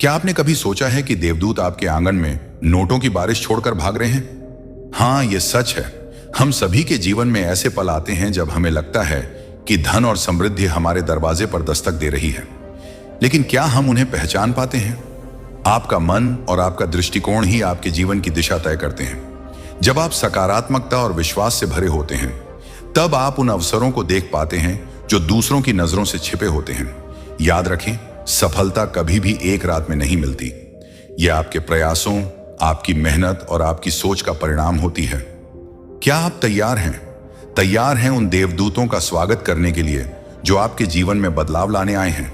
क्या आपने कभी सोचा है कि देवदूत आपके आंगन में नोटों की बारिश छोड़कर भाग रहे हैं? हाँ, ये सच है। हम सभी के जीवन में ऐसे पल आते हैं जब हमें लगता है कि धन और समृद्धि हमारे दरवाजे पर दस्तक दे रही है, लेकिन क्या हम उन्हें पहचान पाते हैं? आपका मन और आपका दृष्टिकोण ही आपके जीवन की दिशा तय करते हैं। जब आप सकारात्मकता और विश्वास से भरे होते हैं, तब आप उन अवसरों को देख पाते हैं जो दूसरों की नजरों से छिपे होते हैं। याद रखें, सफलता कभी भी एक रात में नहीं मिलती। यह आपके प्रयासों, आपकी मेहनत और आपकी सोच का परिणाम होती है। क्या आप तैयार हैं? तैयार हैं उन देवदूतों का स्वागत करने के लिए जो आपके जीवन में बदलाव लाने आए हैं?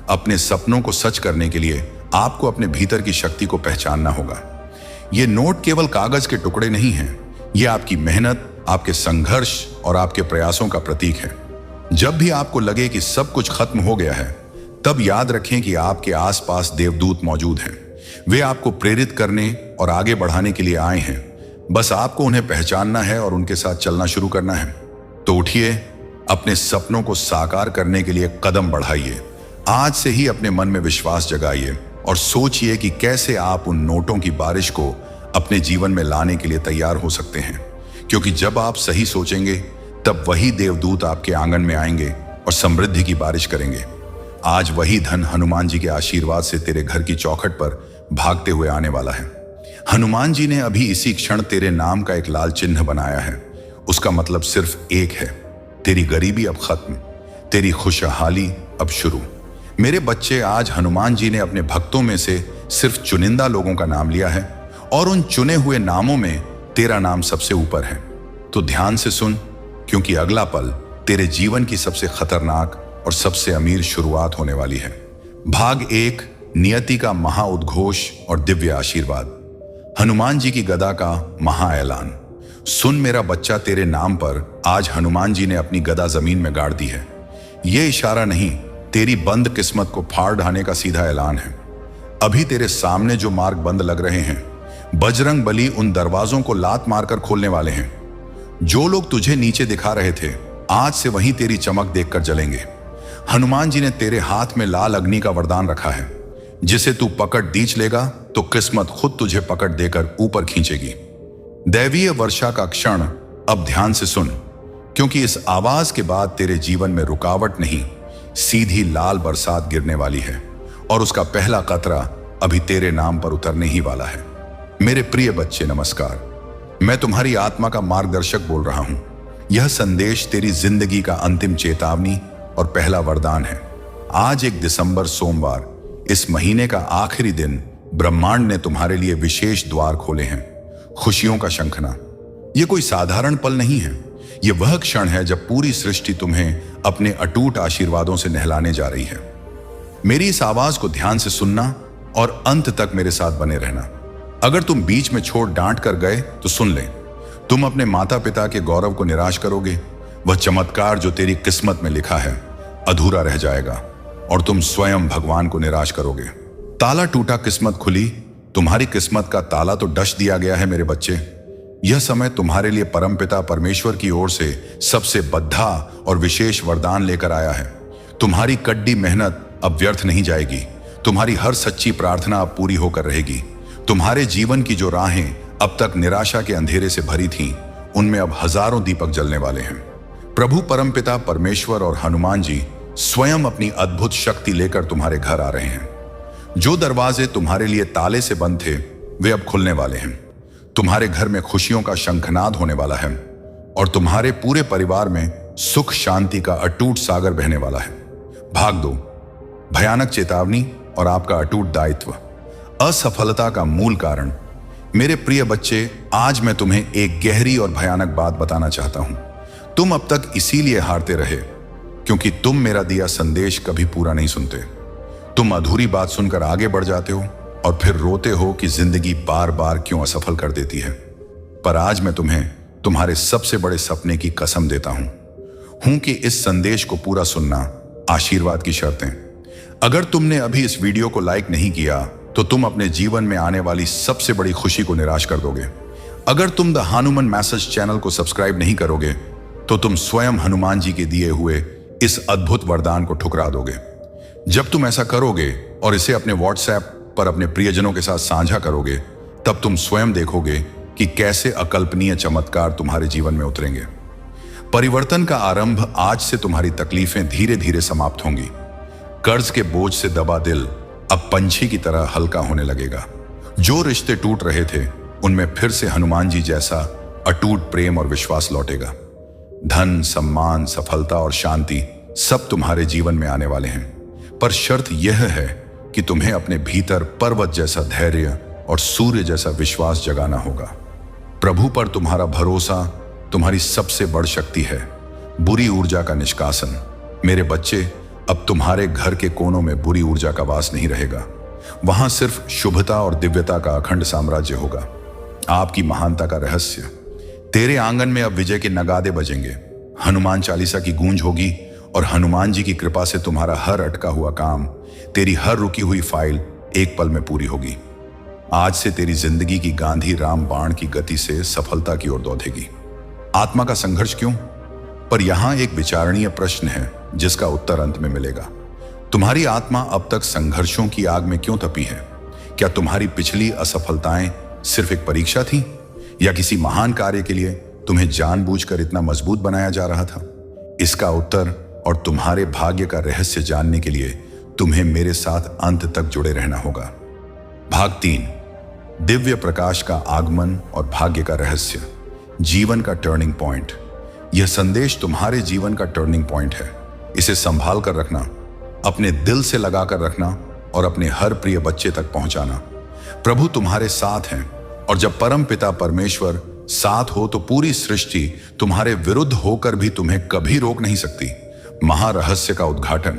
अपने सपनों को सच करने के लिए आपको अपने भीतर की शक्ति को पहचानना होगा। ये नोट केवल कागज के टुकड़े नहीं हैं, ये आपकी मेहनत, आपके संघर्ष और आपके प्रयासों का प्रतीक है। जब भी आपको लगे कि सब कुछ खत्म हो गया है, तब याद रखें कि आपके आसपास देवदूत मौजूद हैं। वे आपको प्रेरित करने और आगे बढ़ाने के लिए आए हैं। बस आपको उन्हें पहचानना है और उनके साथ चलना शुरू करना है। तो उठिए, अपने सपनों को साकार करने के लिए कदम बढ़ाइए। आज से ही अपने मन में विश्वास जगाइए और सोचिए कि कैसे आप उन नोटों की बारिश को अपने जीवन में लाने के लिए तैयार हो सकते हैं। क्योंकि जब आप सही सोचेंगे, तब वही देवदूत आपके आंगन में आएंगे और समृद्धि की बारिश करेंगे। आज वही धन हनुमान जी के आशीर्वाद से तेरे घर की चौखट पर भागते हुए आने वाला है। हनुमान जी ने अभी इसी क्षण तेरे नाम का एक लाल चिन्ह बनाया है। उसका मतलब सिर्फ एक है, तेरी गरीबी अब खत्म, तेरी खुशहाली अब शुरू। मेरे बच्चे, आज हनुमान जी ने अपने भक्तों में से सिर्फ चुनिंदा लोगों का नाम लिया है और उन चुने हुए नामों में तेरा नाम सबसे ऊपर है। तो ध्यान से सुन, क्योंकि अगला पल तेरे जीवन की सबसे खतरनाक और सबसे अमीर शुरुआत होने वाली है। भाग 1, नियति का महाउद्घोष और दिव्य आशीर्वाद। हनुमान जी की गदा का महा ऐलान। सुन मेरा बच्चा, तेरे नाम पर आज हनुमान जी ने अपनी गदा जमीन में गाड़ दी है। यह इशारा नहीं, तेरी बंद किस्मत को फाड़ ढाने का सीधा ऐलान है। अभी तेरे सामने जो मार्ग बंद लग रहे हैं, बजरंग बली उन दरवाजों को लात मारकर खोलने वाले हैं। जो लोग तुझे नीचे दिखा रहे थे, आज से वहीं तेरी चमक देखकर जलेंगे। हनुमान जी ने तेरे हाथ में लाल अग्नि का वरदान रखा है। जिसे तू पकड़ दींच लेगा तो किस्मत खुद तुझे पकड़ देकर ऊपर खींचेगी। दैवीय वर्षा का क्षण अब ध्यान से सुन, क्योंकि इस आवाज के बाद तेरे जीवन में रुकावट नहीं, सीधी लाल बरसात गिरने वाली है और उसका पहला कतरा अभी तेरे नाम पर उतरने ही वाला है। मेरे प्रिय बच्चे, नमस्कार। मैं तुम्हारी आत्मा का मार्गदर्शक बोल रहा हूं। यह संदेश तेरी जिंदगी का अंतिम चेतावनी और पहला वरदान है। आज 1 दिसंबर सोमवार, इस महीने का आखिरी दिन, ब्रह्मांड ने तुम्हारे लिए विशेष द्वार खोले हैं। खुशियों का शंखना। यह कोई साधारण पल नहीं है। यह वह क्षण है जब पूरी सृष्टि तुम्हें अपने अटूट आशीर्वादों से नहलाने जा रही है। मेरी इस आवाज को ध्यान से सुनना और अंत तक मेरे साथ बने रहना। अगर तुम बीच में छोड़ डांट कर गए तो सुन ले, तुम अपने माता पिता के गौरव को निराश करोगे। वह चमत्कार जो तेरी किस्मत में लिखा है अधूरा रह जाएगा और तुम स्वयं भगवान को निराश करोगे। ताला टूटा, किस्मत खुली। तुम्हारी किस्मत का ताला तो डश दिया गया है मेरे बच्चे। यह समय तुम्हारे लिए परमपिता परमेश्वर की ओर से सबसे बद्धा और विशेष वरदान लेकर आया है। तुम्हारी कड्डी मेहनत अब व्यर्थ नहीं जाएगी। तुम्हारी हर सच्ची प्रार्थना अब पूरी होकर रहेगी। तुम्हारे जीवन की जो राहें अब तक निराशा के अंधेरे से भरी थीं, उनमें अब हजारों दीपक जलने वाले हैं। प्रभु परमपिता परमेश्वर और हनुमान जी स्वयं अपनी अद्भुत शक्ति लेकर तुम्हारे घर आ रहे हैं। जो दरवाजे तुम्हारे लिए ताले से बंद थे, वे अब खुलने वाले हैं। तुम्हारे घर में खुशियों का शंखनाद होने वाला है और तुम्हारे पूरे परिवार में सुख शांति का अटूट सागर बहने वाला है। भाग 2, भयानक चेतावनी और आपका अटूट दायित्व। असफलता का मूल कारण। मेरे प्रिय बच्चे, आज मैं तुम्हें एक गहरी और भयानक बात बताना चाहता हूं। तुम अब तक इसीलिए हारते रहे क्योंकि तुम मेरा दिया संदेश कभी पूरा नहीं सुनते। तुम अधूरी बात सुनकर आगे बढ़ जाते हो और फिर रोते हो कि जिंदगी बार बार क्यों असफल कर देती है। पर आज मैं तुम्हें तुम्हारे सबसे बड़े सपने की कसम देता हूं कि इस संदेश को पूरा सुनना आशीर्वाद की शर्त है। अगर तुमने अभी इस वीडियो को लाइक नहीं किया तो तुम अपने जीवन में आने वाली सबसे बड़ी खुशी को निराश कर दोगे। अगर तुम द हनुमान मैसेज चैनल को सब्सक्राइब नहीं करोगे तो तुम स्वयं हनुमान जी के दिए हुए इस अद्भुत वरदान को ठुकरा दोगे। जब तुम ऐसा करोगे और इसे अपने व्हाट्सएप पर अपने प्रियजनों के साथ साझा करोगे, तब तुम स्वयं देखोगे कि कैसे अकल्पनीय चमत्कार तुम्हारे जीवन में उतरेंगे। परिवर्तन का आरंभ आज से तुम्हारी तकलीफें धीरे धीरे समाप्त होंगी। कर्ज के बोझ से दबा दिल अब पंछी की तरह हल्का होने लगेगा। जो रिश्ते टूट रहे थे उनमें फिर से हनुमान जी जैसा अटूट प्रेम और विश्वास लौटेगा। धन, सम्मान, सफलता और शांति सब तुम्हारे जीवन में आने वाले हैं, पर शर्त यह है कि तुम्हें अपने भीतर पर्वत जैसा धैर्य और सूर्य जैसा विश्वास जगाना होगा। प्रभु पर तुम्हारा भरोसा तुम्हारी सबसे बड़ शक्ति है। बुरी ऊर्जा का निष्कासन। मेरे बच्चे, अब तुम्हारे घर के कोनों में बुरी ऊर्जा का वास नहीं रहेगा। वहां सिर्फ शुभता और दिव्यता का अखंड साम्राज्य होगा। आपकी महानता का रहस्य। तेरे आंगन में अब विजय के नगादे बजेंगे, हनुमान चालीसा की गूंज होगी और हनुमान जी की कृपा से तुम्हारा हर अटका हुआ काम, तेरी हर रुकी हुई फाइल एक पल में पूरी होगी। आज से तेरी जिंदगी की गांधी राम बाण की गति से सफलता की ओर दौड़ेगी। आत्मा का संघर्ष क्यों? पर यहां एक विचारणीय प्रश्न है जिसका उत्तर अंत में मिलेगा। तुम्हारी आत्मा अब तक संघर्षों की आग में क्यों तपी है? क्या तुम्हारी पिछली असफलताएं सिर्फ एक परीक्षा थी, या किसी महान कार्य के लिए तुम्हें जानबूझकर इतना मजबूत बनाया जा रहा था? इसका उत्तर और तुम्हारे भाग्य का रहस्य जानने के लिए तुम्हें मेरे साथ अंत तक जुड़े रहना होगा। भाग 3, दिव्य प्रकाश का आगमन और भाग्य का रहस्य। जीवन का टर्निंग पॉइंट। यह संदेश तुम्हारे जीवन का टर्निंग पॉइंट है। इसे संभाल कर रखना, अपने दिल से लगा कर रखना और अपने हर प्रिय बच्चे तक पहुंचाना। प्रभु तुम्हारे साथ हैं, और जब परम पिता परमेश्वर साथ हो तो पूरी सृष्टि तुम्हारे विरुद्ध होकर भी तुम्हें कभी रोक नहीं सकती। महारहस्य का उद्घाटन।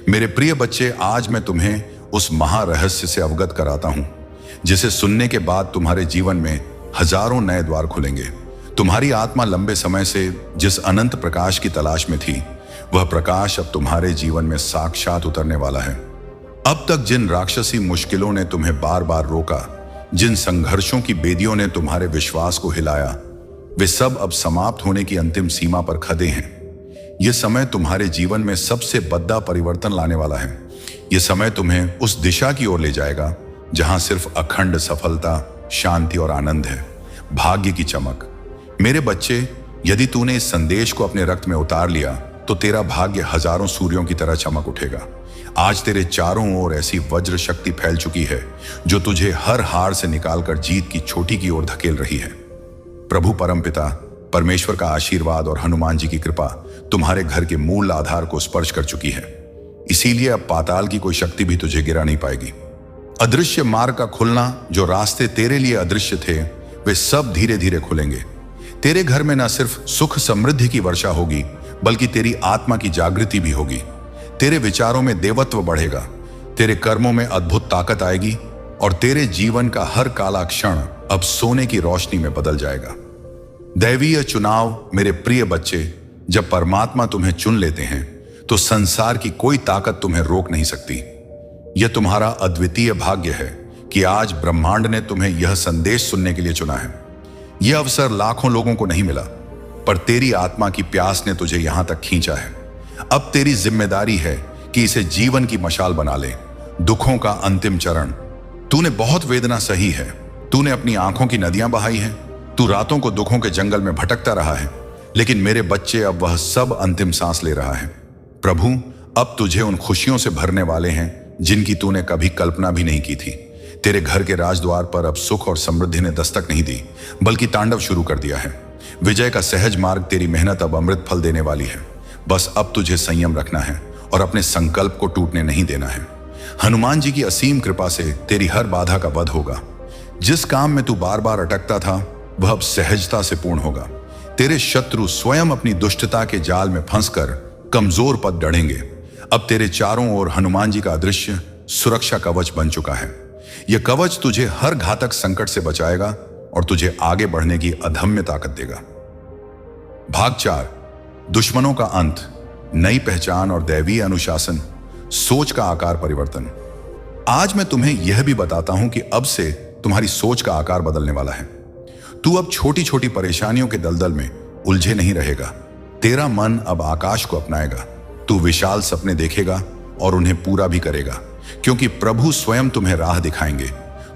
मेरे प्रिय बच्चे, आज मैं तुम्हें उस महारहस्य से अवगत कराता हूं जिसे सुनने के बाद तुम्हारे जीवन में हजारों नए द्वार खुलेंगे। तुम्हारी आत्मा लंबे समय से जिस अनंत प्रकाश की तलाश में थी, वह प्रकाश अब तुम्हारे जीवन में साक्षात उतरने वाला है। अब तक जिन राक्षसी मुश्किलों ने तुम्हें बार बार रोका, जिन संघर्षों की बेदियों ने तुम्हारे विश्वास को हिलाया, वे सब अब समाप्त होने की अंतिम सीमा पर खड़े हैं। यह समय तुम्हारे जीवन में सबसे बड़ा परिवर्तन लाने वाला है। यह समय तुम्हें उस दिशा की ओर ले जाएगा जहां सिर्फ अखंड सफलता, शांति और आनंद है। भाग्य की चमक। मेरे बच्चे, यदि तूने इस संदेश को अपने रक्त में उतार लिया तो तेरा भाग्य हजारों सूर्यों की तरह चमक उठेगा। आज तेरे चारों ओर ऐसी वज्र शक्ति फैल चुकी है जो तुझे हर हार से निकालकर जीत की चोटी की ओर धकेल रही है। प्रभु परमपिता परमेश्वर का आशीर्वाद और हनुमान जी की कृपा तुम्हारे घर के मूल आधार को स्पर्श कर चुकी है। इसीलिए अब पाताल की कोई शक्ति भी तुझे गिरा नहीं पाएगी। अदृश्य मार्ग का खुलना, जो रास्ते तेरे लिए अदृश्य थे, वे सब धीरे धीरे खुलेंगे। तेरे घर में न सिर्फ सुख समृद्धि की वर्षा होगी, बल्कि तेरी आत्मा की जागृति भी होगी। तेरे विचारों में देवत्व बढ़ेगा, तेरे कर्मों में अद्भुत ताकत आएगी और तेरे जीवन का हर काला क्षण अब सोने की रोशनी में बदल जाएगा। दैवीय चुनाव। मेरे प्रिय बच्चे, जब परमात्मा तुम्हें चुन लेते हैं तो संसार की कोई ताकत तुम्हें रोक नहीं सकती। यह तुम्हारा अद्वितीय भाग्य है कि आज ब्रह्मांड ने तुम्हें यह संदेश सुनने के लिए चुना है। यह अवसर लाखों लोगों को नहीं मिला, पर तेरी आत्मा की प्यास ने तुझे यहां तक खींचा है। अब तेरी जिम्मेदारी है कि इसे जीवन की मशाल बना ले। दुखों का अंतिम चरण। तूने बहुत वेदना सही है, तूने अपनी आंखों की नदियां बहाई हैं, तू रातों को दुखों के जंगल में भटकता रहा है, लेकिन मेरे बच्चे, अब वह सब अंतिम सांस ले रहा है। प्रभु अब तुझे उन खुशियों से भरने वाले हैं जिनकी तूने कभी कल्पना भी नहीं की थी। तेरे घर के राजद्वार पर अब सुख और समृद्धि ने दस्तक नहीं दी, बल्कि तांडव शुरू कर दिया है। विजय का सहज मार्ग, तेरी मेहनत अब अमृत फल देने वाली है। बस अब तुझे संयम रखना है और अपने संकल्प को टूटने नहीं देना है। हनुमान जी की असीम कृपा से तेरी हर बाधा का वध होगा। जिस काम में तू बार बार अटकता था, वह अब सहजता से पूर्ण होगा। तेरे शत्रु स्वयं अपनी दुष्टता के जाल में फंसकर कमजोर पद डढ़ेंगे। अब तेरे चारों ओर हनुमान जी का अदृश्य सुरक्षा कवच बन चुका है। यह कवच तुझे हर घातक संकट से बचाएगा और तुझे आगे बढ़ने की अदम्य ताकत देगा। भाग 4, दुश्मनों का अंत, नई पहचान और दैवीय अनुशासन। सोच का आकार परिवर्तन। आज मैं तुम्हें यह भी बताता हूं कि अब से तुम्हारी सोच का आकार बदलने वाला है। तू अब छोटी छोटी परेशानियों के दलदल में उलझे नहीं रहेगा। तेरा मन अब आकाश को अपनाएगा। तू विशाल सपने देखेगा और उन्हें पूरा भी करेगा। क्योंकि प्रभु स्वयं तुम्हें राह दिखाएंगे।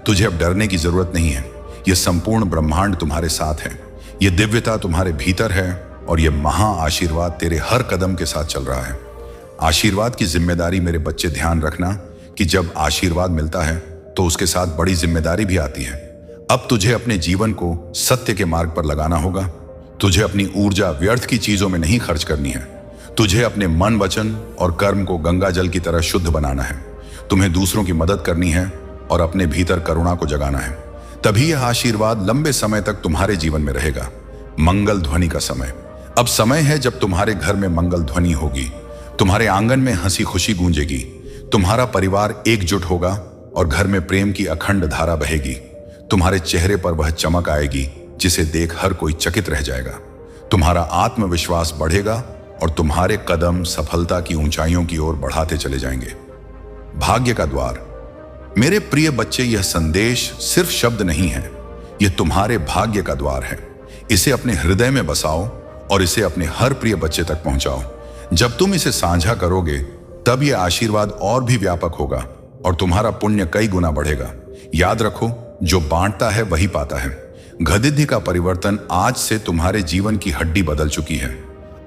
तुझे अब डरने की जरूरत नहीं है। यह संपूर्ण ब्रह्मांड तुम्हारे साथ है, यह दिव्यता तुम्हारे भीतर है और यह महा आशीर्वाद तेरे हर कदम के साथ चल रहा है। आशीर्वाद की जिम्मेदारी मेरे बच्चे ध्यान रखना कि जब आशीर्वाद मिलता है तो उसके साथ बड़ी जिम्मेदारी भी आती है। अब तुझे अपने जीवन को सत्य के मार्ग पर लगाना होगा। तुझे अपनी ऊर्जा व्यर्थ की चीजों में नहीं खर्च करनी है। तुझे अपने मन, वचन और कर्म को गंगा जल की तरह शुद्ध बनाना है। तुम्हें दूसरों की मदद करनी है और अपने भीतर करुणा को जगाना है। तभी यह आशीर्वाद लंबे समय तक तुम्हारे जीवन में रहेगा। मंगल ध्वनि का समय। अब समय है जब तुम्हारे घर में मंगल ध्वनि होगी। तुम्हारे आंगन में हंसी खुशी गूंजेगी। तुम्हारा परिवार एकजुट होगा और घर में प्रेम की अखंड धारा बहेगी। तुम्हारे चेहरे पर वह चमक आएगी जिसे देख हर कोई चकित रह जाएगा। तुम्हारा आत्मविश्वास बढ़ेगा और तुम्हारे कदम सफलता की ऊंचाइयों की ओर बढ़ाते चले जाएंगे। भाग्य का द्वार। मेरे प्रिय बच्चे, यह संदेश सिर्फ शब्द नहीं है, यह तुम्हारे भाग्य का द्वार है। इसे अपने हृदय में बसाओ और इसे अपने हर प्रिय बच्चे तक पहुंचाओ। जब तुम इसे साझा करोगे तब यह आशीर्वाद और भी व्यापक होगा और तुम्हारा पुण्य कई गुना बढ़ेगा। याद रखो, जो बांटता है वही पाता है। गतिविधि का परिवर्तन आज से तुम्हारे जीवन की हड्डी बदल चुकी है।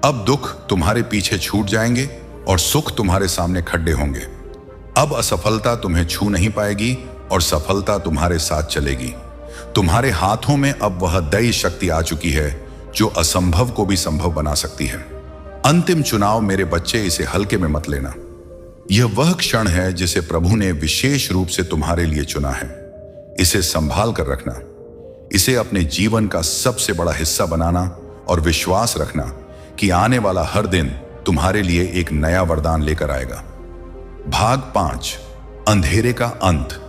अब दुख तुम्हारे पीछे छूट जाएंगे और सुख तुम्हारे सामने खड़े होंगे। अब असफलता तुम्हें छू नहीं पाएगी और सफलता तुम्हारे साथ चलेगी। तुम्हारे हाथों में अब वह दैवी शक्ति आ चुकी है जो असंभव को भी संभव बना सकती है। अंतिम चुनाव मेरे बच्चे, इसे हल्के में मत लेना। यह वह क्षण है जिसे प्रभु ने विशेष रूप से तुम्हारे लिए चुना है। इसे संभाल कर रखना। इसे अपने जीवन का सबसे बड़ा हिस्सा बनाना और विश्वास रखना कि आने वाला हर दिन तुम्हारे लिए एक नया वरदान लेकर आएगा। भाग 5। अंधेरे का अंत।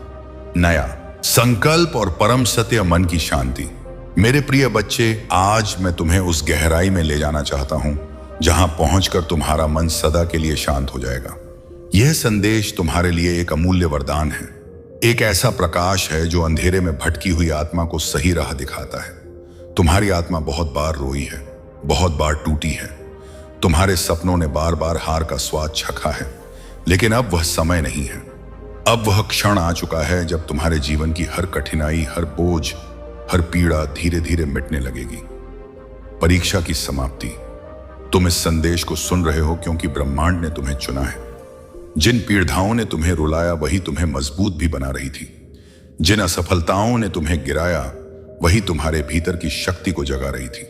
नया संकल्प और परम सत्य, मन की शांति। मेरे प्रिय बच्चे, आज मैं तुम्हें उस गहराई में ले जाना चाहता हूं जहां पहुंचकर तुम्हारा मन सदा के लिए शांत हो जाएगा। यह संदेश तुम्हारे लिए एक अमूल्य वरदान है। एक ऐसा प्रकाश है जो अंधेरे में भटकी हुई आत्मा को सही राह दिखाता है। तुम्हारी आत्मा बहुत बार रोई है, बहुत बार टूटी है। तुम्हारे सपनों ने बार बार हार का स्वाद चखा है, लेकिन अब वह समय नहीं है। अब वह क्षण आ चुका है जब तुम्हारे जीवन की हर कठिनाई, हर बोझ, हर पीड़ा धीरे धीरे मिटने लगेगी। परीक्षा की समाप्ति। तुम इस संदेश को सुन रहे हो क्योंकि ब्रह्मांड ने तुम्हें चुना है। जिन पीड़ाओं ने तुम्हें रुलाया वही तुम्हें मजबूत भी बना रही थी। जिन असफलताओं ने तुम्हें गिराया वही तुम्हारे भीतर की शक्ति को जगा रही थी।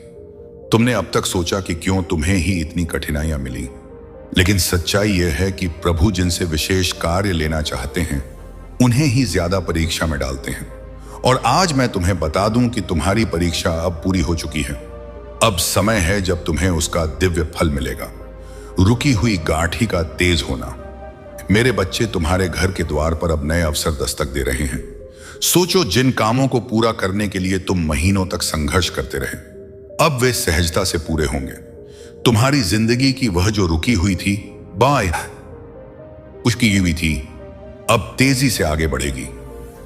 तुमने अब तक सोचा कि क्यों तुम्हें ही इतनी कठिनाइयां मिली, लेकिन सच्चाई यह है कि प्रभु जिनसे विशेष कार्य लेना चाहते हैं उन्हें ही ज्यादा परीक्षा में डालते हैं। और आज मैं तुम्हें बता दूं कि तुम्हारी परीक्षा अब पूरी हो चुकी है। अब समय है जब तुम्हें उसका दिव्य फल मिलेगा। रुकी हुई गांठी का तेज होना। मेरे बच्चे, तुम्हारे घर के द्वार पर अब नए अवसर दस्तक दे रहे हैं। सोचो, जिन कामों को पूरा करने के लिए तुम महीनों तक संघर्ष करते रहे, अब वे सहजता से पूरे होंगे। तुम्हारी जिंदगी की वह जो रुकी हुई थी, उसकी हुई थी, अब तेजी से आगे बढ़ेगी।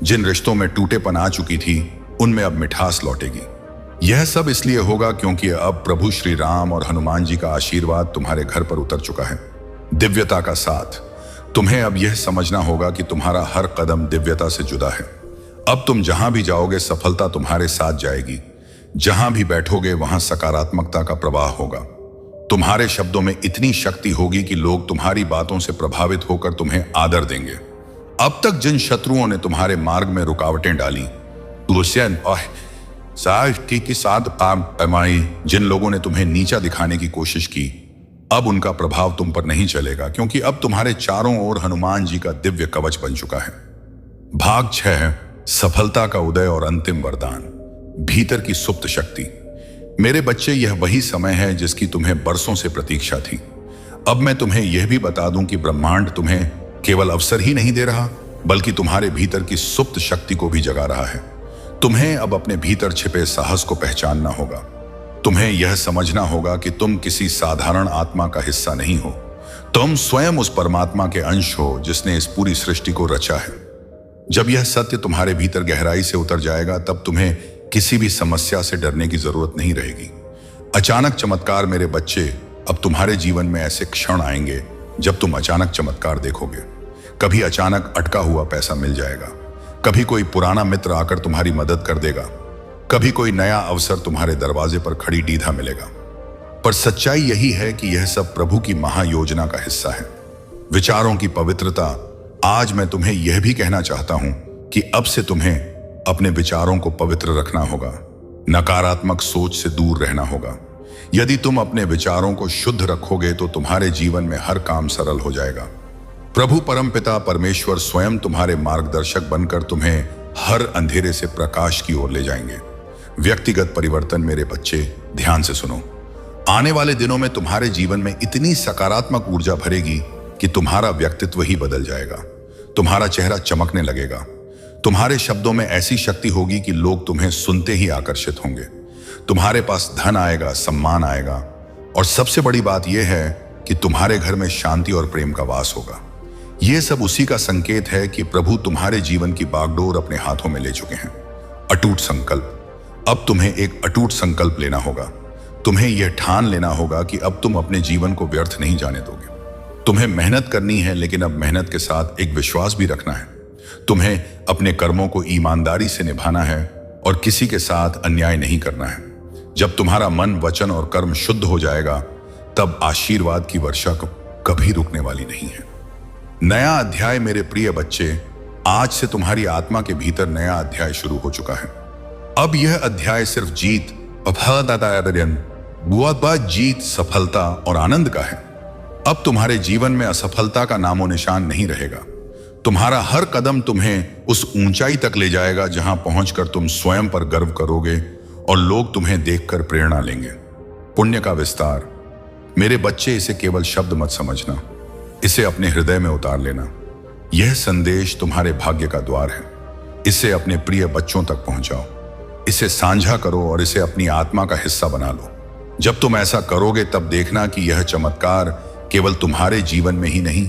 जिन रिश्तों में टूटेपन आ चुकी थी उनमें अब मिठास लौटेगी। यह सब इसलिए होगा क्योंकि अब प्रभु श्री राम और हनुमान जी का आशीर्वाद तुम्हारे घर पर उतर चुका है। दिव्यता का साथ। तुम्हें अब यह समझना होगा कि तुम्हारा हर कदम दिव्यता से जुदा है। अब तुम जहां भी जाओगे सफलता तुम्हारे साथ जाएगी। जहां भी बैठोगे वहां सकारात्मकता का प्रवाह होगा। तुम्हारे शब्दों में इतनी शक्ति होगी कि लोग तुम्हारी बातों से प्रभावित होकर तुम्हें आदर देंगे। अब तक जिन शत्रुओं ने तुम्हारे मार्ग में रुकावटें डाली, जिन लोगों ने तुम्हें नीचा दिखाने की कोशिश की, अब उनका प्रभाव तुम पर नहीं चलेगा क्योंकि अब तुम्हारे चारों ओर हनुमान जी का दिव्य कवच बन चुका है। भाग 6। सफलता का उदय और अंतिम वरदान। भीतर की सुप्त शक्ति। मेरे बच्चे, यह वही समय है जिसकी तुम्हें बरसों से प्रतीक्षा थी। अब मैं तुम्हें यह भी बता दूं कि ब्रह्मांड तुम्हें केवल अवसर ही नहीं दे रहा, बल्कि तुम्हारे भीतर की सुप्त शक्ति को भी जगा रहा है। तुम्हें अब अपने भीतर छिपे साहस को पहचानना होगा। तुम्हें यह समझना होगा कि तुम किसी साधारण आत्मा का हिस्सा नहीं हो। तुम स्वयं उस परमात्मा के अंश हो जिसने इस पूरी सृष्टि को रचा है। जब यह सत्य तुम्हारे भीतर गहराई से उतर जाएगा तब तुम्हें किसी भी समस्या से डरने की जरूरत नहीं रहेगी। अचानक चमत्कार। मेरे बच्चे, अब तुम्हारे जीवन में ऐसे क्षण आएंगे जब तुम अचानक चमत्कार देखोगे। कभी अचानक अटका हुआ पैसा मिल जाएगा, कभी कोई पुराना मित्र आकर तुम्हारी मदद कर देगा, कभी कोई नया अवसर तुम्हारे दरवाजे पर खड़ी डीधा मिलेगा। पर सच्चाई यही है कि यह सब प्रभु की महायोजना का हिस्सा है। विचारों की पवित्रता। आज मैं तुम्हें यह भी कहना चाहता हूं कि अब से तुम्हें अपने विचारों को पवित्र रखना होगा, नकारात्मक सोच से दूर रहना होगा। यदि तुम अपने विचारों को शुद्ध रखोगे तो तुम्हारे जीवन में हर काम सरल हो जाएगा। प्रभु परमपिता परमेश्वर स्वयं तुम्हारे मार्गदर्शक बनकर तुम्हें हर अंधेरे से प्रकाश की ओर ले जाएंगे। व्यक्तिगत परिवर्तन। मेरे बच्चे, ध्यान से सुनो। आने वाले दिनों में तुम्हारे जीवन में इतनी सकारात्मक ऊर्जा भरेगी कि तुम्हारा व्यक्तित्व ही बदल जाएगा। तुम्हारा चेहरा चमकने लगेगा। तुम्हारे शब्दों में ऐसी शक्ति होगी कि लोग तुम्हें सुनते ही आकर्षित होंगे। तुम्हारे पास धन आएगा, सम्मान आएगा, और सबसे बड़ी बात यह है कि तुम्हारे घर में शांति और प्रेम का वास होगा। यह सब उसी का संकेत है कि प्रभु तुम्हारे जीवन की बागडोर अपने हाथों में ले चुके हैं। अटूट संकल्प। अब तुम्हें एक अटूट संकल्प लेना होगा। तुम्हें यह ठान लेना होगा कि अब तुम अपने जीवन को व्यर्थ नहीं जाने दोगे। तुम्हें मेहनत करनी है, लेकिन अब मेहनत के साथ एक विश्वास भी रखना है। तुम्हें अपने कर्मों को ईमानदारी से निभाना है और किसी के साथ अन्याय नहीं करना है। जब तुम्हारा मन, वचन और कर्म शुद्ध हो जाएगा, तब आशीर्वाद की वर्षा कभी रुकने वाली नहीं है। नया अध्याय। मेरे प्रिय बच्चे, आज से तुम्हारी आत्मा के भीतर नया अध्याय शुरू हो चुका है। अब यह अध्याय सिर्फ जीत, जीत, सफलता और आनंद का है। अब तुम्हारे जीवन में असफलता का नामो निशान नहीं रहेगा। तुम्हारा हर कदम तुम्हें उस ऊंचाई तक ले जाएगा जहां पहुंचकर तुम स्वयं पर गर्व करोगे और लोग तुम्हें देखकर प्रेरणा लेंगे। पुण्य का विस्तार। मेरे बच्चे, इसे केवल शब्द मत समझना, इसे अपने हृदय में उतार लेना। यह संदेश तुम्हारे भाग्य का द्वार है। इसे अपने प्रिय बच्चों तक पहुंचाओ, इसे साझा करो और इसे अपनी आत्मा का हिस्सा बना लो। जब तुम ऐसा करोगे तब देखना कि यह चमत्कार केवल तुम्हारे जीवन में ही नहीं,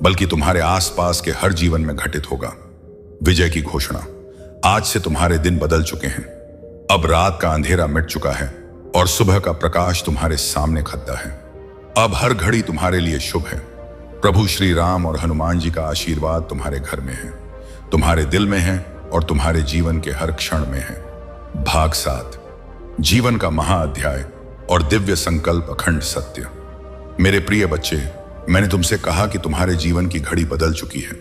बल्कि तुम्हारे आसपास के हर जीवन में घटित होगा। विजय की घोषणा। आज से तुम्हारे दिन बदल चुके हैं। अब रात का अंधेरा मिट चुका है और सुबह का प्रकाश तुम्हारे सामने खद्दा है। अब हर घड़ी तुम्हारे लिए शुभ है। प्रभु श्री राम और हनुमान जी का आशीर्वाद तुम्हारे घर में है, तुम्हारे दिल में है और तुम्हारे जीवन के हर क्षण में है। भाग 7। जीवन का महाअध्याय और दिव्य संकल्प, अखंड सत्य। मेरे प्रिय बच्चे, मैंने तुमसे कहा कि तुम्हारे जीवन की घड़ी बदल चुकी है।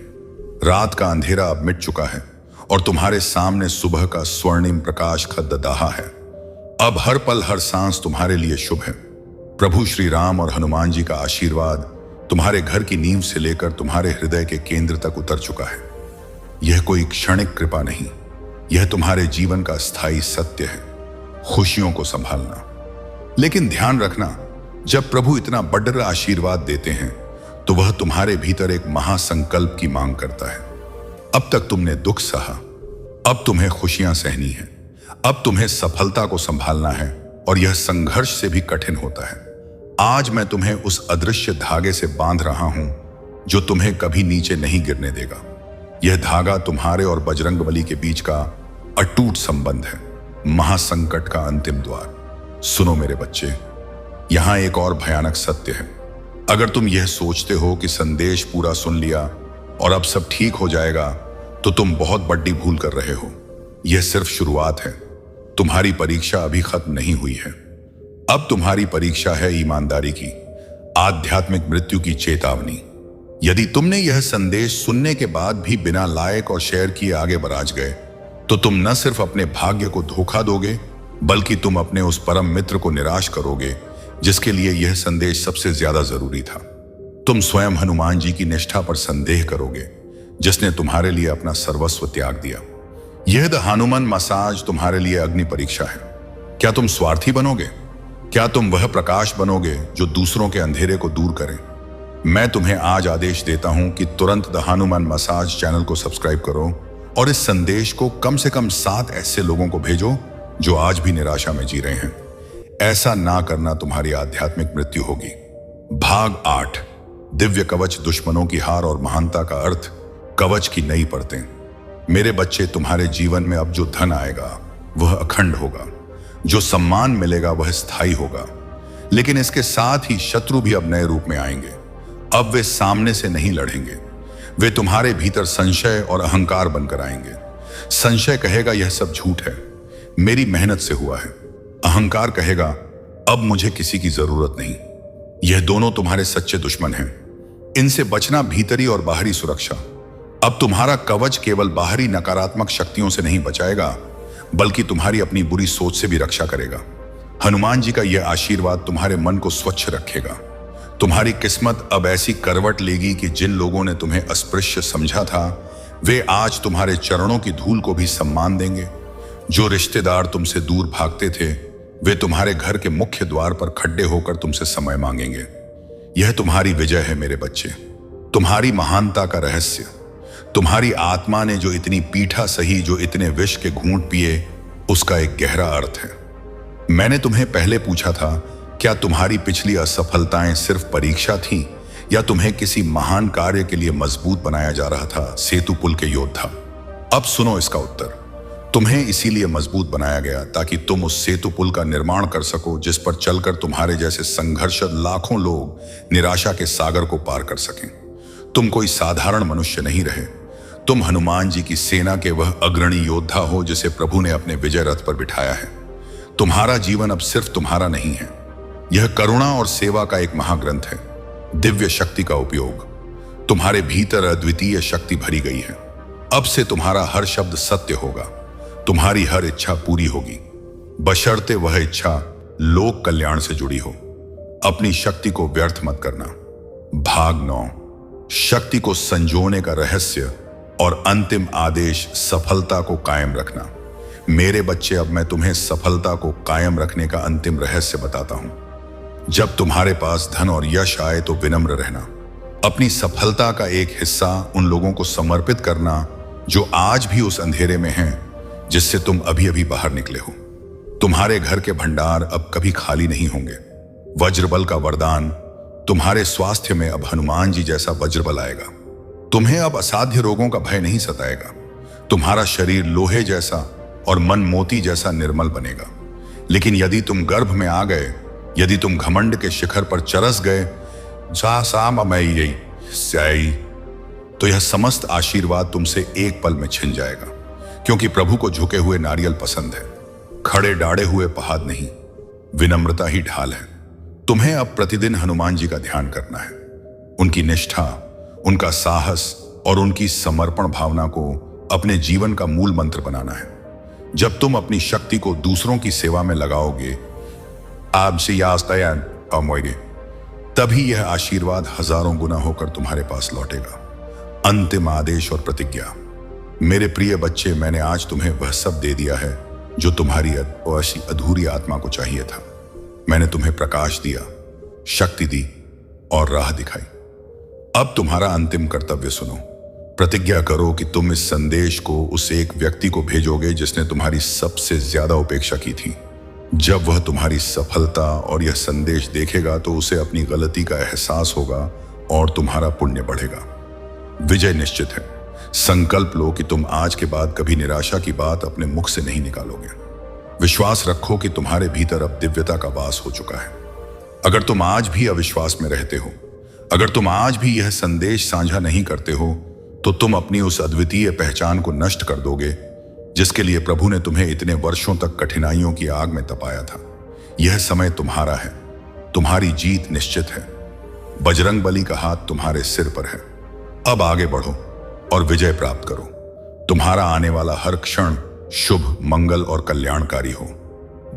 रात का अंधेरा अब मिट चुका है और तुम्हारे सामने सुबह का स्वर्णिम प्रकाश खद्ददाहा है। अब हर पल, हर सांस तुम्हारे लिए शुभ है। प्रभु श्री राम और हनुमान जी का आशीर्वाद तुम्हारे घर की नींव से लेकर तुम्हारे हृदय के केंद्र तक उतर चुका है। यह कोई क्षणिक कृपा नहीं, यह तुम्हारे जीवन का स्थायी सत्य है। खुशियों को संभालना। लेकिन ध्यान रखना, जब प्रभु इतना बड़ा आशीर्वाद देते हैं तो वह तुम्हारे भीतर एक महासंकल्प की मांग करता है। अब तक तुमने दुख सहा, अब तुम्हें खुशियां सहनी है। अब तुम्हें सफलता को संभालना है और यह संघर्ष से भी कठिन होता है। आज मैं तुम्हें उस अदृश्य धागे से बांध रहा हूं जो तुम्हें कभी नीचे नहीं गिरने देगा। यह धागा तुम्हारे और बजरंगबली के बीच का अटूट संबंध है, महासंकट का अंतिम द्वार। सुनो मेरे बच्चे, यहां एक और भयानक सत्य है। अगर तुम यह सोचते हो कि संदेश पूरा सुन लिया और अब सब ठीक हो जाएगा, तो तुम बहुत बड़ी भूल कर रहे हो। यह सिर्फ शुरुआत है। तुम्हारी परीक्षा अभी खत्म नहीं हुई है। अब तुम्हारी परीक्षा है ईमानदारी की, आध्यात्मिक मृत्यु की चेतावनी। यदि तुमने यह संदेश सुनने के बाद भी बिना लाइक और शेयर किए आगे बढ़ गए, तो तुम न सिर्फ अपने भाग्य को धोखा दोगे, बल्कि तुम अपने उस परम मित्र को निराश करोगे जिसके लिए यह संदेश सबसे ज्यादा जरूरी था। तुम स्वयं हनुमान जी की निष्ठा पर संदेह करोगे, जिसने तुम्हारे लिए अपना सर्वस्व त्याग दिया। यह द हनुमान मसाज तुम्हारे लिए अग्नि परीक्षा है। क्या तुम स्वार्थी बनोगे? क्या तुम वह प्रकाश बनोगे जो दूसरों के अंधेरे को दूर करे? मैं तुम्हें आज आदेश देता हूं कि तुरंत द हनुमान मसाज चैनल को सब्सक्राइब करो और इस संदेश को कम से कम 7 ऐसे लोगों को भेजो जो आज भी निराशा में जी रहे हैं। ऐसा ना करना तुम्हारी आध्यात्मिक मृत्यु होगी। भाग 8। दिव्य कवच, दुश्मनों की हार और महानता का अर्थ, कवच की नई परतें। मेरे बच्चे, तुम्हारे जीवन में अब जो धन आएगा वह अखंड होगा, जो सम्मान मिलेगा वह स्थायी होगा। लेकिन इसके साथ ही शत्रु भी अब नए रूप में आएंगे। अब वे सामने से नहीं लड़ेंगे, वे तुम्हारे भीतर संशय और अहंकार बनकर आएंगे। संशय कहेगा यह सब झूठ है, मेरी मेहनत से हुआ है। अहंकार कहेगा अब मुझे किसी की जरूरत नहीं। यह दोनों तुम्हारे सच्चे दुश्मन हैं। इनसे बचना भीतरी और बाहरी सुरक्षा। अब तुम्हारा कवच केवल बाहरी नकारात्मक शक्तियों से नहीं बचाएगा, बल्कि तुम्हारी अपनी बुरी सोच से भी रक्षा करेगा। हनुमान जी का यह आशीर्वाद तुम्हारे मन को स्वच्छ रखेगा। तुम्हारी किस्मत अब ऐसी करवट लेगी कि जिन लोगों ने तुम्हें अस्पृश्य समझा था, वे आज तुम्हारे चरणों की धूल को भी सम्मान देंगे। जो रिश्तेदार तुमसे दूर भागते थे, वे तुम्हारे घर के मुख्य द्वार पर खड्डे होकर तुमसे समय मांगेंगे। यह तुम्हारी विजय है मेरे बच्चे, तुम्हारी महानता का रहस्य। तुम्हारी आत्मा ने जो इतनी पीठा सही, जो इतने विष के घूंट पिए, उसका एक गहरा अर्थ है। मैंने तुम्हें पहले पूछा था, क्या तुम्हारी पिछली असफलताएं सिर्फ परीक्षा थी या तुम्हें किसी महान कार्य के लिए मजबूत बनाया जा रहा था, सेतु पुल के योद्धा? अब सुनो इसका उत्तर। तुम्हें इसीलिए मजबूत बनाया गया ताकि तुम उस सेतु पुल का निर्माण कर सको, जिस पर चलकर तुम्हारे जैसे संघर्षरत लाखों लोग निराशा के सागर को पार कर सकें। तुम कोई साधारण मनुष्य नहीं रहे, तुम हनुमान जी की सेना के वह अग्रणी योद्धा हो जिसे प्रभु ने अपने विजय रथ पर बिठाया है। तुम्हारा जीवन अब सिर्फ तुम्हारा नहीं है, यह करुणा और सेवा का एक महाग्रंथ है। दिव्य शक्ति का उपयोग। तुम्हारे भीतर अद्वितीय शक्ति भरी गई है। अब से तुम्हारा हर शब्द सत्य होगा, तुम्हारी हर इच्छा पूरी होगी, बशर्ते वह इच्छा लोक कल्याण से जुड़ी हो। अपनी शक्ति को व्यर्थ मत करना। भाग 9, शक्ति को संजोने का रहस्य और अंतिम आदेश, सफलता को कायम रखना। मेरे बच्चे, अब मैं तुम्हें सफलता को कायम रखने का अंतिम रहस्य बताता हूं। जब तुम्हारे पास धन और यश आए तो विनम्र रहना। अपनी सफलता का एक हिस्सा उन लोगों को समर्पित करना जो आज भी उस अंधेरे में हैं जिससे तुम अभी अभी बाहर निकले हो। तुम्हारे घर के भंडार अब कभी खाली नहीं होंगे। वज्रबल का वरदान। तुम्हारे स्वास्थ्य में अब हनुमान जी जैसा वज्रबल आएगा। तुम्हें अब असाध्य रोगों का भय नहीं सताएगा। तुम्हारा शरीर लोहे जैसा और मन मोती जैसा निर्मल बनेगा। लेकिन यदि तुम गर्भ में आ गए, यदि तुम घमंड के शिखर पर चरस गए, तो यह समस्त आशीर्वाद तुमसे एक पल में छिन जाएगा। क्योंकि प्रभु को झुके हुए नारियल पसंद है, खड़े डाढ़े हुए पहाड़ नहीं। विनम्रता ही ढाल है। तुम्हें अब प्रतिदिन हनुमान जी का ध्यान करना है। उनकी निष्ठा, उनका साहस और उनकी समर्पण भावना को अपने जीवन का मूल मंत्र बनाना है। जब तुम अपनी शक्ति को दूसरों की सेवा में लगाओगे, तभी यह आशीर्वाद हजारों गुना होकर तुम्हारे पास लौटेगा। अंतिम आदेश और प्रतिज्ञा। मेरे प्रिय बच्चे, मैंने आज तुम्हें वह सब दे दिया है जो तुम्हारी अधूरी आत्मा को चाहिए था। मैंने तुम्हें प्रकाश दिया, शक्ति दी और राह दिखाई। अब तुम्हारा अंतिम कर्तव्य सुनो। प्रतिज्ञा करो कि तुम इस संदेश को उस एक व्यक्ति को भेजोगे जिसने तुम्हारी सबसे ज्यादा उपेक्षा की थी। जब वह तुम्हारी सफलता और यह संदेश देखेगा तो उसे अपनी गलती का एहसास होगा और तुम्हारा पुण्य बढ़ेगा। विजय निश्चित है। संकल्प लो कि तुम आज के बाद कभी निराशा की बात अपने मुख से नहीं निकालोगे। विश्वास रखो कि तुम्हारे भीतर अब दिव्यता का वास हो चुका है। अगर तुम आज भी अविश्वास में रहते हो, अगर तुम आज भी यह संदेश साझा नहीं करते हो, तो तुम अपनी उस अद्वितीय पहचान को नष्ट कर दोगे जिसके लिए प्रभु ने तुम्हें इतने वर्षों तक कठिनाइयों की आग में तपाया था। यह समय तुम्हारा है। तुम्हारी जीत निश्चित है। बजरंगबली का हाथ तुम्हारे सिर पर है। अब आगे बढ़ो और विजय प्राप्त करो। तुम्हारा आने वाला हर क्षण शुभ, मंगल और कल्याणकारी हो।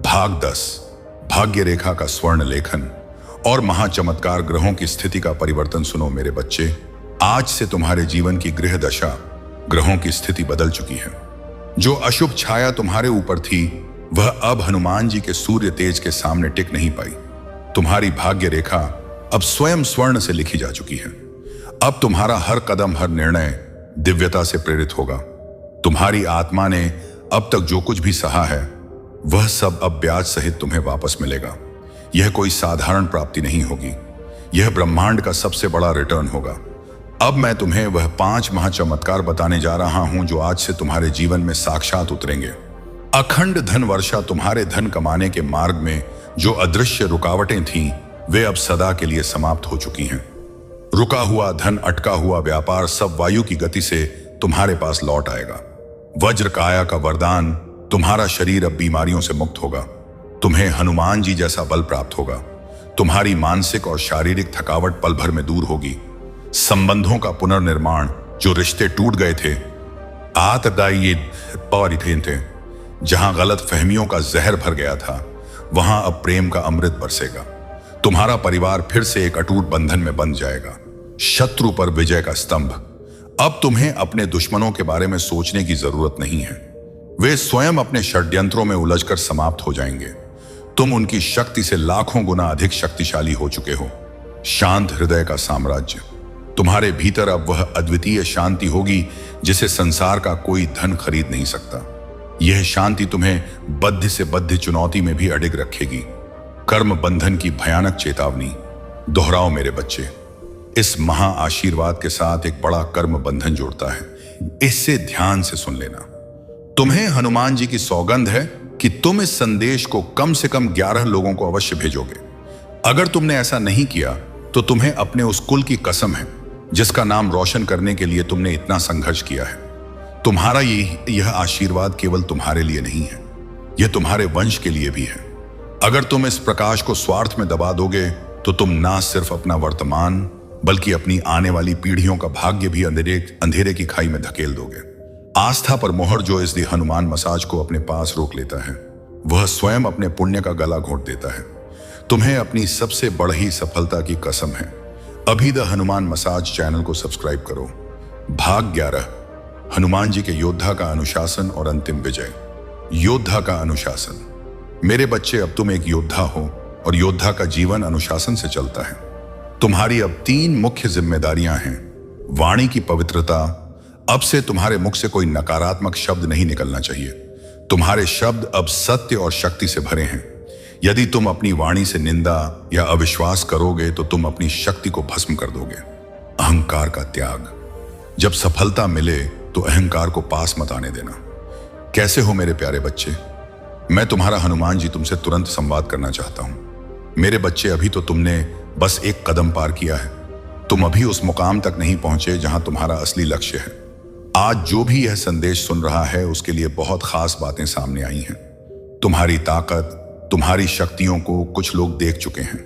भाग 10, भाग्य रेखा का स्वर्ण लेखन और महाचमत्कार ग्रहों की स्थिति का परिवर्तन सुनो मेरे बच्चे। आज से तुम्हारे जीवन की गृह दशा, ग्रहों की स्थिति बदल चुकी है। जो अशुभ छाया तुम्हारे ऊपर थी, वह अब हनुमान जी के सूर्य तेज के सामने टिक नहीं पाई। तुम्हारी भाग्य रेखा अब स्वयं स्वर्ण से लिखी जा चुकी है। अब तुम्हारा हर कदम, हर निर्णय दिव्यता से प्रेरित होगा। तुम्हारी आत्मा ने अब तक जो कुछ भी सहा है, वह सब अब ब्याज सहित तुम्हें वापस मिलेगा। यह कोई साधारण प्राप्ति नहीं होगी, यह ब्रह्मांड का सबसे बड़ा रिटर्न होगा। अब मैं तुम्हें वह 5 महाचमत्कार बताने जा रहा हूं जो आज से तुम्हारे जीवन में साक्षात उतरेंगे। अखंड धन वर्षा। तुम्हारे धन कमाने के मार्ग में जो अदृश्य रुकावटें थीं, वे अब सदा के लिए समाप्त हो चुकी हैं। रुका हुआ धन, अटका हुआ व्यापार, सब वायु की गति से तुम्हारे पास लौट आएगा। वज्र काया का वरदान, तुम्हारा शरीर अब बीमारियों से मुक्त होगा। तुम्हें हनुमान जी जैसा बल प्राप्त होगा। तुम्हारी मानसिक और शारीरिक थकावट पल भर में दूर होगी। संबंधों का पुनर्निर्माण, जो रिश्ते टूट गए थे, थे जहां गलत फहमियों का जहर भर गया था, वहां अब प्रेम का अमृत बरसेगा। तुम्हारा परिवार फिर से एक अटूट बंधन में बंध जाएगा। शत्रु पर विजय का स्तंभ। अब तुम्हें अपने दुश्मनों के बारे में सोचने की जरूरत नहीं है। वे स्वयं अपने षड्यंत्रों में उलझकर समाप्त हो जाएंगे। तुम उनकी शक्ति से लाखों गुना अधिक शक्तिशाली हो चुके हो। शांत हृदय का साम्राज्य। तुम्हारे भीतर अब वह अद्वितीय शांति होगी जिसे संसार का कोई धन खरीद नहीं सकता। यह शांति तुम्हें बद्ध से बद्ध चुनौती में भी अडिग रखेगी। कर्म बंधन की भयानक चेतावनी। दोहराओ मेरे बच्चे, इस महा आशीर्वाद के साथ एक बड़ा कर्म बंधन जोड़ता है। इससे ध्यान से सुन लेना। तुम्हें हनुमान जी की सौगंध है कि तुम इस संदेश को कम से कम 11 लोगों को अवश्य भेजोगे। अगर तुमने ऐसा नहीं किया तो तुम्हें अपने उस कुल की कसम है जिसका नाम रोशन करने के लिए तुमने इतना संघर्ष किया है। तुम्हारा यह आशीर्वाद केवल तुम्हारे लिए नहीं है, यह तुम्हारे वंश के लिए भी है। अगर तुम इस प्रकाश को स्वार्थ में दबा दोगे तो तुम ना सिर्फ अपना वर्तमान बल्कि अपनी आने वाली पीढ़ियों का भाग्य भी अंधेरे की खाई में धकेल दोगे। आस्था पर मोहर जो इस हनुमान मसाज को अपने पास रोक लेता है, वह स्वयं अपने पुण्य का गला घोंट देता है। तुम्हें अपनी सबसे बड़ी सफलता की कसम है। अभी द हनुमान मसाज चैनल को सब्सक्राइब करो। भाग 11, हनुमान जी के योद्धा का अनुशासन और अंतिम विजय। योद्धा का अनुशासन। मेरे बच्चे, अब तुम एक योद्धा हो और योद्धा का जीवन अनुशासन से चलता है। तुम्हारी अब 3 मुख्य जिम्मेदारियां हैं। वाणी की पवित्रता। अब से तुम्हारे मुख से कोई नकारात्मक शब्द नहीं निकलना चाहिए। तुम्हारे शब्द अब सत्य और शक्ति से भरे हैं। यदि तुम अपनी वाणी से निंदा या अविश्वास करोगे तो तुम अपनी शक्ति को भस्म कर दोगे। अहंकार का त्याग। जब सफलता मिले तो अहंकार को पास मत आने देना। कैसे हो मेरे प्यारे बच्चे? मैं तुम्हारा हनुमान जी तुमसे तुरंत संवाद करना चाहता हूं। मेरे बच्चे, अभी तो तुमने बस एक कदम पार किया है। तुम अभी उस मुकाम तक नहीं पहुंचे जहां तुम्हारा असली लक्ष्य है। आज जो भी यह संदेश सुन रहा है उसके लिए बहुत खास बातें सामने आई हैं। तुम्हारी ताकत, तुम्हारी शक्तियों को कुछ लोग देख चुके हैं।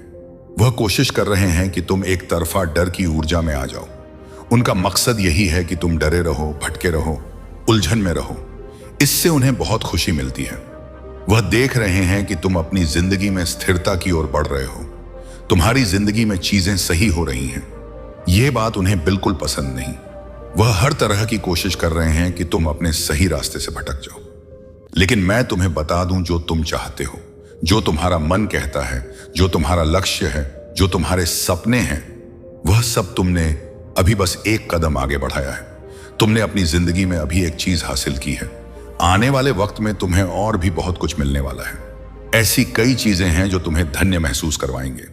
वह कोशिश कर रहे हैं कि तुम एक तरफा डर की ऊर्जा में आ जाओ। उनका मकसद यही है कि तुम डरे रहो, भटके रहो, उलझन में रहो। इससे उन्हें बहुत खुशी मिलती है। वह देख रहे हैं कि तुम अपनी जिंदगी में स्थिरता की ओर बढ़ रहे हो। तुम्हारी जिंदगी में चीजें सही हो रही हैं। यह बात उन्हें बिल्कुल पसंद नहीं। वह हर तरह की कोशिश कर रहे हैं कि तुम अपने सही रास्ते से भटक जाओ। लेकिन मैं तुम्हें बता दूं, जो तुम चाहते हो, जो तुम्हारा मन कहता है, जो तुम्हारा लक्ष्य है, जो तुम्हारे सपने हैं, वह सब तुमने अभी बस एक कदम आगे बढ़ाया है। तुमने अपनी जिंदगी में अभी एक चीज हासिल की है। आने वाले वक्त में तुम्हें और भी बहुत कुछ मिलने वाला है। ऐसी कई चीजें हैं जो तुम्हें धन्य महसूस करवाएंगे।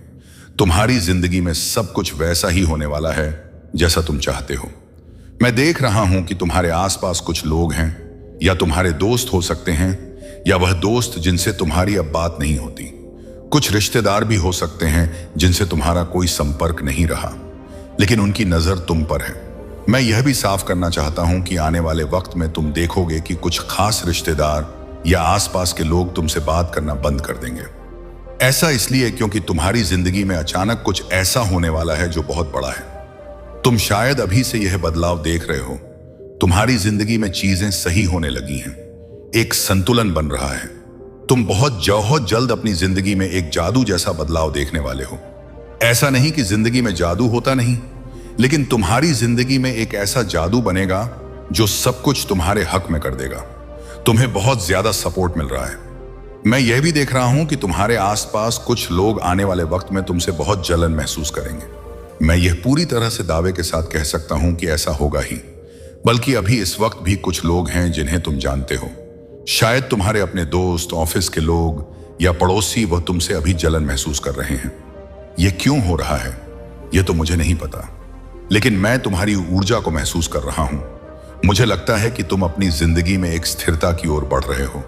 तुम्हारी जिंदगी में सब कुछ वैसा ही होने वाला है जैसा तुम चाहते हो। मैं देख रहा हूं कि तुम्हारे आसपास कुछ लोग हैं, या तुम्हारे दोस्त हो सकते हैं, या वह दोस्त जिनसे तुम्हारी अब बात नहीं होती। कुछ रिश्तेदार भी हो सकते हैं जिनसे तुम्हारा कोई संपर्क नहीं रहा, लेकिन उनकी नजर तुम पर है। मैं यह भी साफ करना चाहता हूं कि आने वाले वक्त में तुम देखोगे कि कुछ खास रिश्तेदार या आसपास के लोग तुमसे बात करना बंद कर देंगे। ऐसा इसलिए क्योंकि तुम्हारी जिंदगी में अचानक कुछ ऐसा होने वाला है जो बहुत बड़ा है। तुम शायद अभी से यह बदलाव देख रहे हो। तुम्हारी जिंदगी में चीजें सही होने लगी हैं। एक संतुलन बन रहा है। तुम बहुत जल्द अपनी जिंदगी में एक जादू जैसा बदलाव देखने वाले हो। ऐसा नहीं कि जिंदगी में जादू होता नहीं, लेकिन तुम्हारी जिंदगी में एक ऐसा जादू बनेगा जो सब कुछ तुम्हारे हक में कर देगा। तुम्हें बहुत ज्यादा सपोर्ट मिल रहा है। मैं यह भी देख रहा हूं कि तुम्हारे आसपास कुछ लोग आने वाले वक्त में तुमसे बहुत जलन महसूस करेंगे। मैं यह पूरी तरह से दावे के साथ कह सकता हूं कि ऐसा होगा ही। बल्कि अभी इस वक्त भी कुछ लोग हैं जिन्हें तुम जानते हो। शायद तुम्हारे अपने दोस्त, ऑफिस के लोग या पड़ोसी, वह तुमसे अभी जलन महसूस कर रहे हैं। यह क्यों हो रहा है यह तो मुझे नहीं पता, लेकिन मैं तुम्हारी ऊर्जा को महसूस कर रहा हूं। मुझे लगता है कि तुम अपनी जिंदगी में एक स्थिरता की ओर बढ़ रहे हो।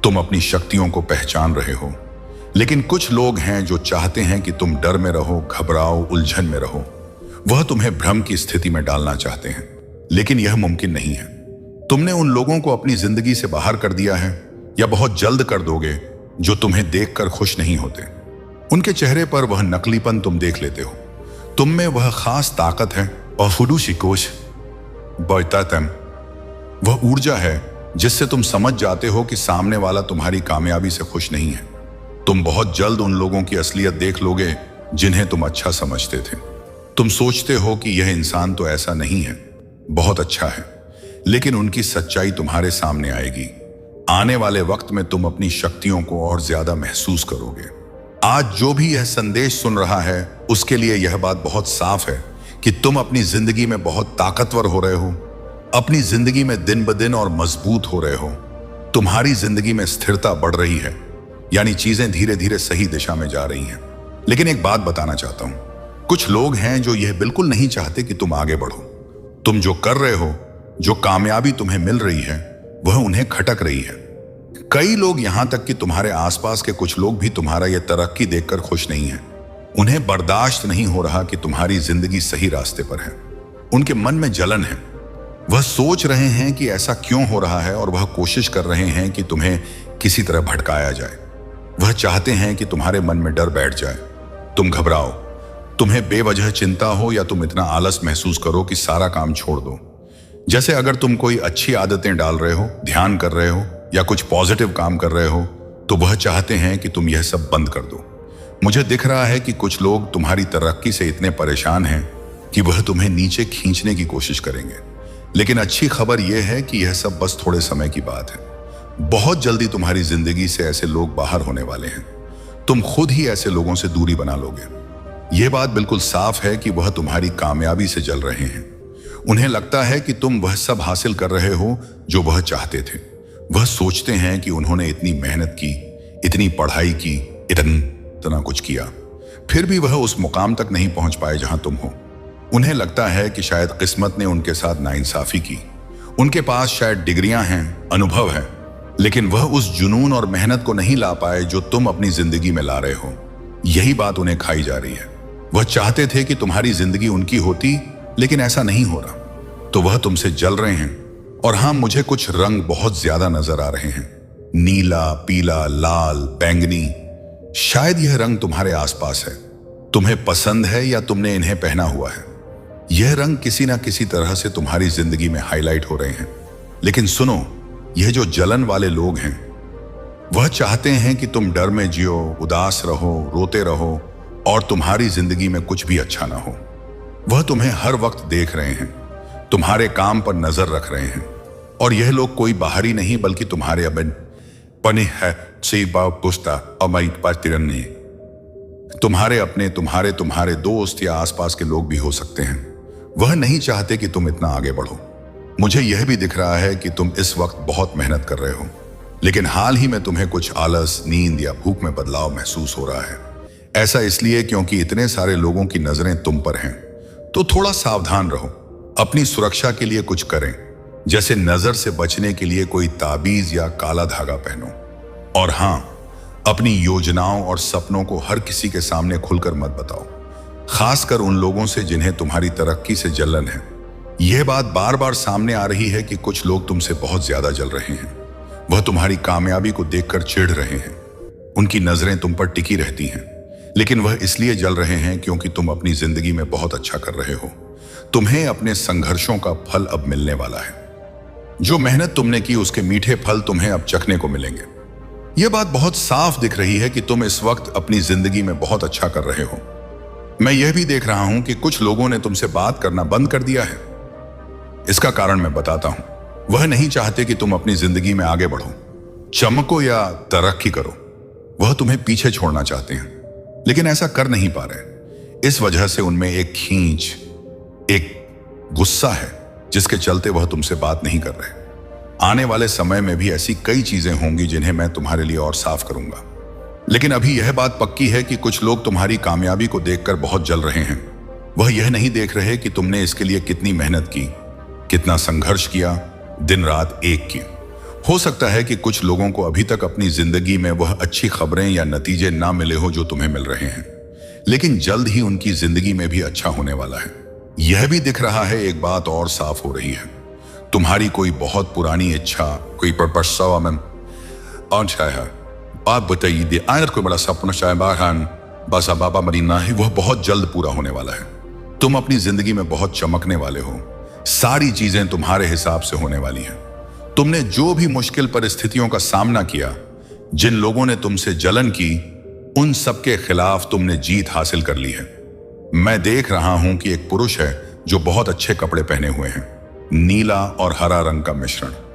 तुम अपनी शक्तियों को पहचान रहे हो। लेकिन कुछ लोग हैं जो चाहते हैं कि तुम डर में रहो, घबराओ, उलझन में रहो। वह तुम्हें भ्रम की स्थिति में डालना चाहते हैं, लेकिन यह मुमकिन नहीं है। तुमने उन लोगों को अपनी जिंदगी से बाहर कर दिया है या बहुत जल्द कर दोगे जो तुम्हें देखकर खुश नहीं होते। उनके चेहरे पर वह नकलीपन तुम देख लेते हो। तुम में वह खास ताकत है और फुडुशिकोश बयतातम, वह ऊर्जा है जिससे तुम समझ जाते हो कि सामने वाला तुम्हारी कामयाबी से खुश नहीं है। तुम बहुत जल्द उन लोगों की असलियत देख लोगे जिन्हें तुम अच्छा समझते थे। तुम सोचते हो कि यह इंसान तो ऐसा नहीं है, बहुत अच्छा है, लेकिन उनकी सच्चाई तुम्हारे सामने आएगी। आने वाले वक्त में तुम अपनी शक्तियों को और ज्यादा महसूस करोगे। आज जो भी यह संदेश सुन रहा है उसके लिए यह बात बहुत साफ है कि तुम अपनी जिंदगी में बहुत ताकतवर हो रहे हो, अपनी जिंदगी में दिन ब दिन और मजबूत हो रहे हो। तुम्हारी जिंदगी में स्थिरता बढ़ रही है, यानी चीजें धीरे धीरे सही दिशा में जा रही हैं। लेकिन एक बात बताना चाहता हूं, कुछ लोग हैं जो यह बिल्कुल नहीं चाहते कि तुम आगे बढ़ो। तुम जो कर रहे हो, जो कामयाबी तुम्हें मिल रही है, वह उन्हें खटक रही है। कई लोग, यहां तक कि तुम्हारे आसपास के कुछ लोग भी तुम्हारा यह तरक्की देखकर खुश नहीं हैं। उन्हें बर्दाश्त नहीं हो रहा कि तुम्हारी जिंदगी सही रास्ते पर है। उनके मन में जलन है। वह सोच रहे हैं कि ऐसा क्यों हो रहा है और वह कोशिश कर रहे हैं कि तुम्हें किसी तरह भटकाया जाए। वह चाहते हैं कि तुम्हारे मन में डर बैठ जाए, तुम घबराओ, तुम्हें बेवजह चिंता हो या तुम इतना आलस महसूस करो कि सारा काम छोड़ दो। जैसे अगर तुम कोई अच्छी आदतें डाल रहे हो, ध्यान कर रहे हो या कुछ पॉजिटिव काम कर रहे हो, तो वह चाहते हैं कि तुम यह सब बंद कर दो। मुझे दिख रहा है कि कुछ लोग तुम्हारी तरक्की से इतने परेशान हैं कि वह तुम्हें नीचे खींचने की कोशिश करेंगे। लेकिन अच्छी खबर यह है कि यह सब बस थोड़े समय की बात है। बहुत जल्दी तुम्हारी जिंदगी से ऐसे लोग बाहर होने वाले हैं। तुम खुद ही ऐसे लोगों से दूरी बना लोगे। यह बात बिल्कुल साफ है कि वह तुम्हारी कामयाबी से जल रहे हैं। उन्हें लगता है कि तुम वह सब हासिल कर रहे हो जो वह चाहते थे। वह सोचते हैं कि उन्होंने इतनी मेहनत की, इतनी पढ़ाई की, इतना कुछ किया, फिर भी वह उस मुकाम तक नहीं पहुंच पाए जहां तुम हो। उन्हें लगता है कि शायद किस्मत ने उनके साथ नाइंसाफी की। उनके पास शायद डिग्रियां हैं, अनुभव है, लेकिन वह उस जुनून और मेहनत को नहीं ला पाए जो तुम अपनी जिंदगी में ला रहे हो। यही बात उन्हें खाई जा रही है। वह चाहते थे कि तुम्हारी जिंदगी उनकी होती, लेकिन ऐसा नहीं हो रहा, तो वह तुमसे जल रहे हैं। और हां, मुझे कुछ रंग बहुत ज्यादा नजर आ रहे हैं, नीला, पीला, लाल, बैंगनी। शायद यह रंग तुम्हारे आसपास है, तुम्हें पसंद है या तुमने इन्हें पहना हुआ है। यह रंग किसी ना किसी तरह से तुम्हारी जिंदगी में हाईलाइट हो रहे हैं। लेकिन सुनो, यह जो जलन वाले लोग हैं, वह चाहते हैं कि तुम डर में जियो, उदास रहो, रोते रहो और तुम्हारी जिंदगी में कुछ भी अच्छा ना हो। वह तुम्हें हर वक्त देख रहे हैं, तुम्हारे काम पर नजर रख रहे हैं। और यह लोग कोई बाहरी नहीं बल्कि तुम्हारे अबन पने है पुस्ता तुम्हारे अपने, तुम्हारे दोस्त या आसपास के लोग भी हो सकते हैं। वह नहीं चाहते कि तुम इतना आगे बढ़ो। मुझे यह भी दिख रहा है कि तुम इस वक्त बहुत मेहनत कर रहे हो, लेकिन हाल ही में तुम्हें कुछ आलस, नींद या भूख में बदलाव महसूस हो रहा है। ऐसा इसलिए क्योंकि इतने सारे लोगों की नजरें तुम पर हैं। तो थोड़ा सावधान रहो, अपनी सुरक्षा के लिए कुछ करें, जैसे नजर से बचने के लिए कोई ताबीज या काला धागा पहनो। और हां, अपनी योजनाओं और सपनों को हर किसी के सामने खुलकर मत बताओ, खासकर उन लोगों से जिन्हें तुम्हारी तरक्की से जलन है। यह बात बार बार सामने आ रही है कि कुछ लोग तुमसे बहुत ज्यादा जल रहे हैं। वह तुम्हारी कामयाबी को देखकर चिढ़ रहे हैं। उनकी नजरें तुम पर टिकी रहती हैं, लेकिन वह इसलिए जल रहे हैं क्योंकि तुम अपनी जिंदगी में बहुत अच्छा कर रहे हो। तुम्हें अपने संघर्षों का फल अब मिलने वाला है। जो मेहनत तुमने की उसके मीठे फल तुम्हें अब चखने को मिलेंगे। यह बात बहुत साफ दिख रही है कि तुम इस वक्त अपनी जिंदगी में बहुत अच्छा कर रहे हो। मैं यह भी देख रहा हूं कि कुछ लोगों ने तुमसे बात करना बंद कर दिया है। इसका कारण मैं बताता हूं। वह नहीं चाहते कि तुम अपनी जिंदगी में आगे बढ़ो, चमको या तरक्की करो। वह तुम्हें पीछे छोड़ना चाहते हैं, लेकिन ऐसा कर नहीं पा रहे। इस वजह से उनमें एक खींच, एक गुस्सा है जिसके चलते वह तुमसे बात नहीं कर रहे। आने वाले समय में भी ऐसी कई चीजें होंगी जिन्हें मैं तुम्हारे लिए और साफ करूंगा। लेकिन अभी यह बात पक्की है कि कुछ लोग तुम्हारी कामयाबी को देखकर बहुत जल रहे हैं। वह यह नहीं देख रहे कि तुमने इसके लिए कितनी मेहनत की, कितना संघर्ष किया, दिन रात एक की। हो सकता है कि कुछ लोगों को अभी तक अपनी जिंदगी में वह अच्छी खबरें या नतीजे ना मिले हो जो तुम्हें मिल रहे हैं, लेकिन जल्द ही उनकी जिंदगी में भी अच्छा होने वाला है। यह भी दिख रहा है, एक बात और साफ हो रही है, तुम्हारी कोई बहुत पुरानी इच्छा, कोई परपस्सा में और शायद बात बताइए दे आयत कोई बड़ा सपना शायद बाहर बस बाबा मरीना है, वह बहुत जल्द पूरा होने वाला है। तुम अपनी जिंदगी में बहुत चमकने वाले हो, सारी चीजें तुम्हारे हिसाब से होने वाली हैं। तुमने जो भी मुश्किल परिस्थितियों का सामना किया, जिन लोगों ने तुमसे जलन की, उन सबके खिलाफ तुमने जीत हासिल कर ली है। मैं देख रहा हूं कि एक पुरुष है जो बहुत अच्छे कपड़े पहने हुए हैं, नीला और हरा रंग का मिश्रण।